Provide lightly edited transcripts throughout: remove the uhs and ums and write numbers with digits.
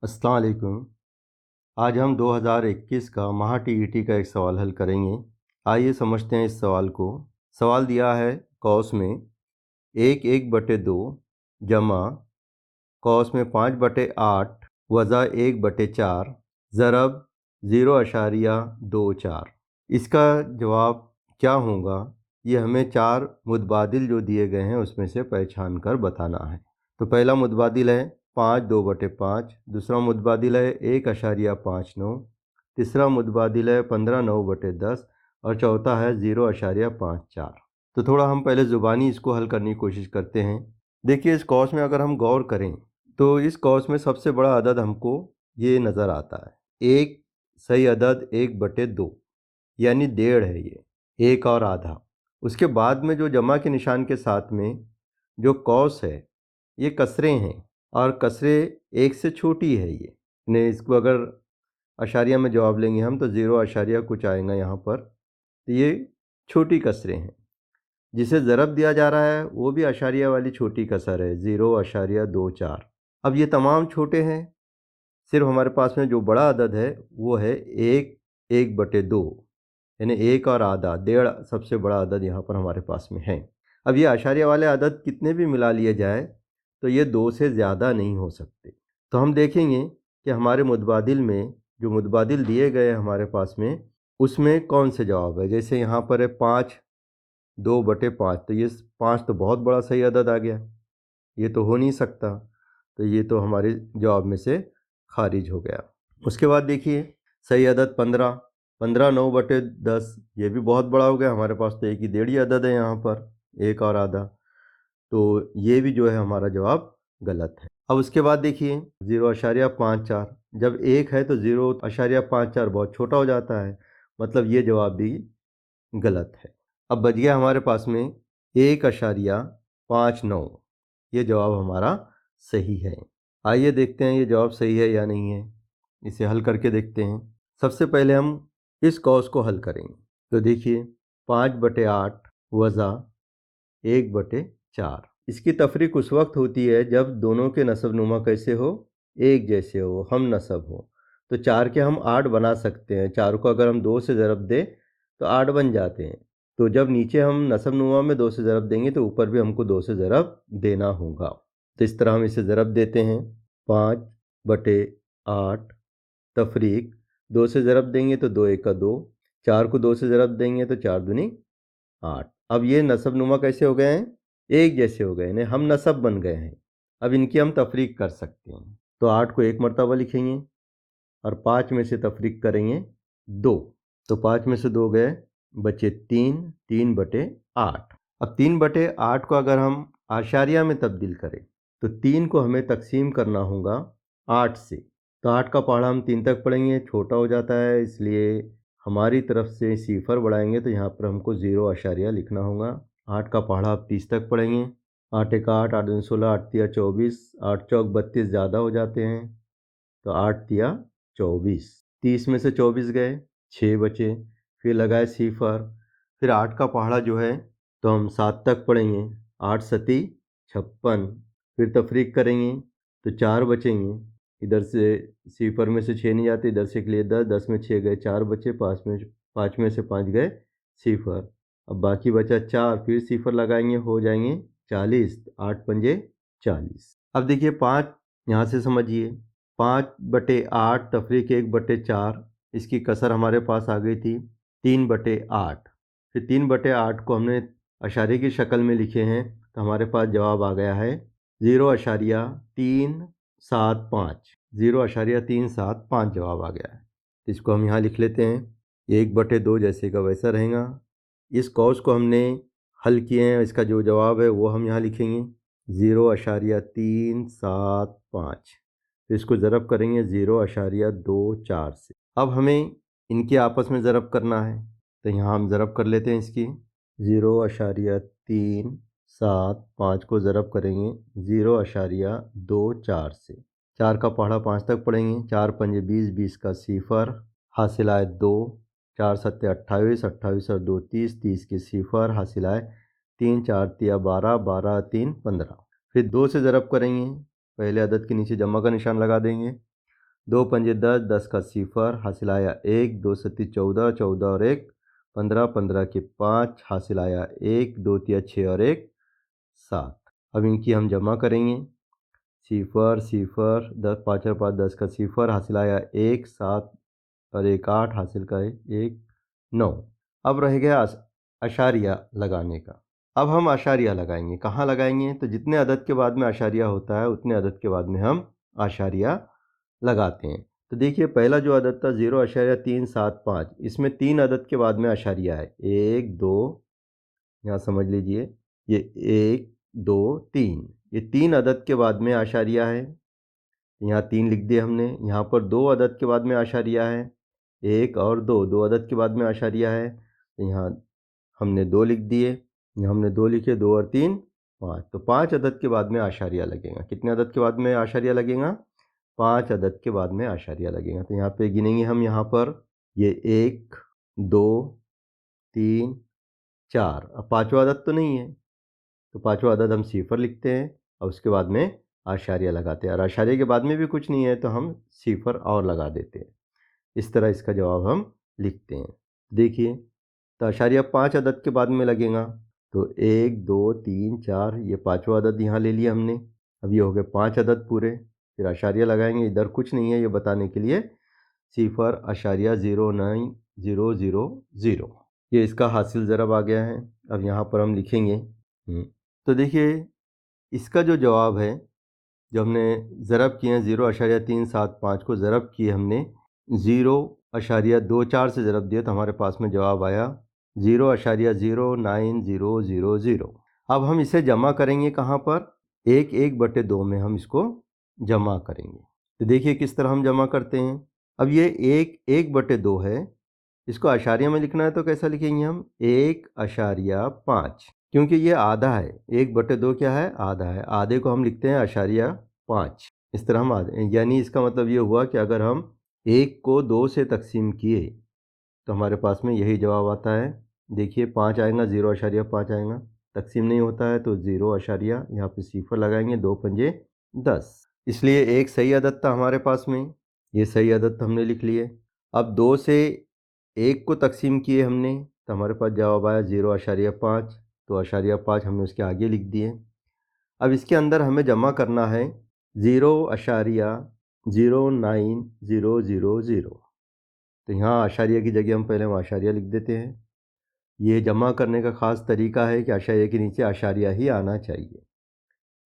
अस्सलाम वालेकुम। आज हम 2021 का महा टीईटी का एक सवाल हल करेंगे। आइए समझते हैं इस सवाल को। सवाल दिया है कौस में 1/2 जमा कौस में 5/8 वज़ा 1/4 ज़रब 0.24। इसका जवाब क्या होगा, ये हमें चार मुतबादिल जो दिए गए हैं उसमें से पहचान कर बताना है। तो पहला मुतबादिल है 5/2/5, दूसरा मुतबादिल है 1.59, तीसरा मुतबादिल है 15/9/10 और चौथा है 0.54। तो थोड़ा हम पहले ज़ुबानी इसको हल करने की कोशिश करते हैं। देखिए, इस कौस में अगर हम गौर करें तो इस कौस में सबसे बड़ा अदद हमको ये नज़र आता है। एक सही अदद 1/2 यानी 1.5 है, ये 1 और आधा। उसके बाद में जो जमा के निशान के साथ में जो कौस है ये कसरे हैं और कसरे 1 से छोटी है। ये ने इसको अगर अशारिया में जवाब लेंगे हम तो 0 अशारिया कुछ आएगा यहाँ पर। तो ये छोटी कसरे हैं। जिसे ज़रब दिया जा रहा है वो भी अशारिया वाली छोटी कसर है 0.24। अब ये तमाम छोटे हैं, सिर्फ हमारे पास में जो बड़ा अदद है वो है 1/2 यानी 1 और आधा, 1.5 सबसे बड़ा अदद यहाँ पर हमारे पास में है। अब ये अशारिया वाले अदद कितने भी मिला लिए जाए तो ये 2 से ज़्यादा नहीं हो सकते। तो हम देखेंगे कि हमारे मुतबादिल में जो मुतबादिल दिए गए हैं हमारे पास में उसमें कौन से जवाब है। जैसे यहाँ पर है 5/2/5, तो ये 5 तो बहुत बड़ा सही अदद आ गया, ये तो हो नहीं सकता, तो ये तो हमारे जवाब में से खारिज हो गया। उसके बाद देखिए सही अदद 15/9/10, ये भी बहुत बड़ा हो गया। हमारे पास तो एक ही 1.5 अदद है यहाँ पर, 1 और आधा, तो ये भी जो है हमारा जवाब गलत है। अब उसके बाद देखिए 0.54, जब 1 है तो 0.54 बहुत छोटा हो जाता है, मतलब ये जवाब भी गलत है। अब बच गया हमारे पास में 1.59, ये जवाब हमारा सही है। आइए देखते हैं ये जवाब सही है या नहीं है, इसे हल करके देखते हैं। सबसे पहले हम इस कौस को हल करेंगे। तो देखिए 5/8 वज़ा 1/4। इसकी तफरीक उस वक्त होती है जब दोनों के नसब नुमा कैसे हो, एक जैसे हो, हम नसब हो। तो 4 के हम 8 बना सकते हैं। 4 को अगर हम 2 से ज़रब दें तो 8 बन जाते हैं। तो जब नीचे हम नसब नुमा में 2 से ज़रब देंगे तो ऊपर भी हमको 2 से ज़रब देना होगा। तो इस तरह हम इसे ज़रब देते हैं। 5/8 तफरीक 2 से ज़रब देंगे तो 2 1 2, 4 को 2 से ज़रब देंगे तो 4 दूनी 8। अब ये नसब नुमा कैसे हो गए हैं, एक जैसे हो गए हैं, हम नसब बन गए हैं। अब इनकी हम तफरीक कर सकते हैं। तो 8 को एक मरतबा लिखेंगे और 5 में से तफरीक करेंगे 2, तो 5 में से 2 गए, बचे 3, 3/8। अब 3/8 को अगर हम आशारिया में तब्दील करें तो 3 को हमें तकसीम करना होगा 8 से। तो 8 का पहाड़ा हम 3 तक पढ़ेंगे, छोटा हो जाता है, इसलिए हमारी तरफ से सिफर बढ़ाएंगे तो यहाँ पर हमको 0 अशारिया लिखना होगा। 8 का पहाड़ा आप 30 तक पढ़ेंगे। 8 1 8, 8 2 16, 8 3 24, 8 चौक 32 ज़्यादा हो जाते हैं, तो 8 3 24। 30 में से 24 गए, 6 बचे, फिर लगाए सिफर। फिर 8 का पहाड़ा जो है तो हम 7 तक पढ़ेंगे। 8 सती 56, फिर तफरीक करेंगे तो 4 बचेंगे। इधर से सिफर में से 6 नहीं जाते, इधर से के लिए 10, 10 में 6 गए, 4 बचे, 5 में से 5 गए सिफर। अब बाकी बचा 4, फिर सिफर लगाएंगे, हो जाएंगे 40, 8 पंजे 40। अब देखिए 5 यहाँ से समझिए, 5/8 तफरीक 1/4, इसकी कसर हमारे पास आ गई थी 3/8। फिर 3/8 को हमने अशारे की शक्ल में लिखे हैं तो हमारे पास जवाब आ गया है 0.375। 0.375 जवाब आ गया है। इसको हम यहाँ लिख लेते हैं, 1/2 जैसे का वैसा रहेगा। इस कौस को हमने हल किए हैं, इसका जो जवाब है वो हम यहाँ लिखेंगे 0.375। तो इसको ज़रब करेंगे 0.24 से। अब हमें इनके आपस में ज़रब करना है, तो यहाँ हम ज़रब कर लेते हैं इसकी। 0.375 को ज़रब करेंगे 0.24 से। 4 का पहाड़ा 5 तक पढ़ेंगे, 4 पंजे 20, 20 का सिफर, हासिल आए 2, 4 सत्ते 28, 28 और 2 30, 30 के सिफर, हासिल आए 3, 4 तिया 12, 12 3 15। फिर 2 से ज़रब करेंगे, पहले अदद के नीचे जमा का निशान लगा देंगे, दो पंजे 10, 10 का सिफर, हासिल आया 1, 2 सत्ती 14, 14 और 1 15, 15 के 5, हासिल आया 1, 2 तिया 6 और 1 7। अब इनकी हम जमा करेंगे। सिफर सिफर 10, 5 और 5 10 का सिफर, हासिल आया 1, 7 और 1 8, हासिल का 1 9। अब रह गया अशारिया लगाने का। अब हम अशारिया लगाएंगे। कहाँ लगाएंगे? तो जितने अदद के बाद में अशारिया होता है उतने अदद के बाद में हम अशारिया लगाते हैं। तो देखिए पहला जो अदद था 0.375, इसमें 3 अदद के बाद में अशारिया है। 1 2, यहाँ समझ लीजिए ये 1 2 3, ये 3 अदद के बाद में आशारिया है। यहाँ 3 लिख दिए हमने। यहाँ पर 2 अदद के बाद में आशारिया है, 1 और 2, 2 अदद के बाद में आशारिया है। यहाँ हमने 2 लिख दिए, यहाँ हमने 2 लिखे, 2 और 3 5, तो 5 अदद के बाद में आशारिया लगेगा। कितने अदद के बाद में आशारिया लगेगा? 5 अदद के बाद में आशारिया लगेगा। तो यहाँ पे गिनेंगे हम, यहाँ पर ये 1 2 3 4, अब पाँचवा अदद तो नहीं है तो पाँचवा अदद हम सिफर लिखते हैं और उसके बाद में आशारिया लगाते हैं, और आशारिया के बाद में भी कुछ नहीं है तो हम सिफर और लगा देते हैं। इस तरह इसका जवाब हम लिखते हैं। देखिए तो आशारिया 5 अदद के बाद में लगेगा, तो 1 2 3 4, ये पाँचवा अदद यहाँ ले लिया हमने। अब ये हो गए 5 अदद पूरे, फिर आशारिया लगाएंगे। इधर कुछ नहीं है ये बताने के लिए, सिफर आशारिया 09000, ये इसका हासिल ज़रब आ गया है। अब यहाँ पर हम लिखेंगे। तो देखिए इसका जो जवाब है, जो हमने ज़रब किए हैं 0.375 को ज़रब किए हमने 0.24 से ज़रब दिया, तो हमारे पास में जवाब आया 0.09000। अब हम इसे जमा करेंगे कहाँ पर? 1/2 में हम इसको जमा करेंगे। तो देखिए किस तरह हम जमा करते हैं। अब ये 1/2 है, इसको आशारिया में लिखना है तो कैसा लिखेंगे हम? 1.5, क्योंकि ये आधा है। 1/2 क्या है? आधा है। आधे को हम लिखते हैं आशारिया 5। इस तरह हम आधे, यानी इसका मतलब ये हुआ कि अगर हम 1 को 2 से तकसीम किए तो हमारे पास में यही जवाब आता है। देखिए 5 आएगा, 0.5 आएगा। तकसीम नहीं होता है तो 0, यहाँ पे सिफर लगाएंगे, 2 पंजे 10, इसलिए एक सही अदद था हमारे पास में। ये सही अदद हमने लिख लिए। अब 2 से 1 को तकसीम किए हमने तो हमारे पास जवाब आया 0.5, तो 0.5 हमने उसके आगे लिख दिए। अब इसके अंदर हमें जमा करना है 0.09000, तो यहाँ आशारिया की जगह हम पहले आशारिया लिख देते हैं। ये जमा करने का ख़ास तरीका है कि आशारिया के नीचे आशारिया ही आना चाहिए।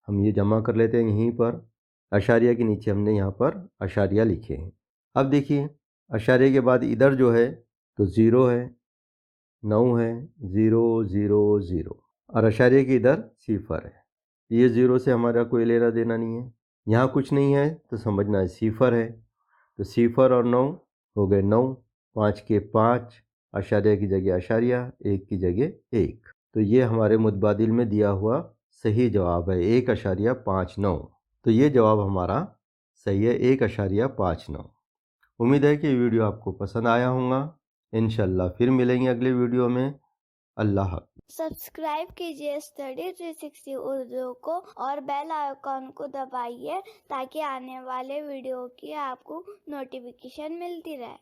हम ये जमा कर लेते हैं यहीं पर, आशारिया के नीचे हमने यहाँ पर आशारिया लिखे हैं। अब देखिए आशारिया के बाद इधर जो है तो 0 है, 9 है, 0 0 0, और आशारिया के इधर सिफर है। ये 0 से हमारा कोई लेना देना नहीं है। यहाँ कुछ नहीं है तो समझना है सिफर है, तो सिफर और 9 हो गए 9, 5 के 5, आशारिया की जगह आशारिया, 1 की जगह 1, तो ये हमारे मुतबादिल में दिया हुआ सही जवाब है 1.59। तो ये जवाब हमारा सही है 1.59। उम्मीद है कि ये वीडियो आपको पसंद आया होगा। इंशाल्लाह फिर मिलेंगे अगले वीडियो में। अल्लाह हाफ़िज़। सब्सक्राइब कीजिए स्टडी 360 उर्दू को और बेल आइकॉन को दबाइए ताकि आने वाले वीडियो की आपको नोटिफिकेशन मिलती रहे।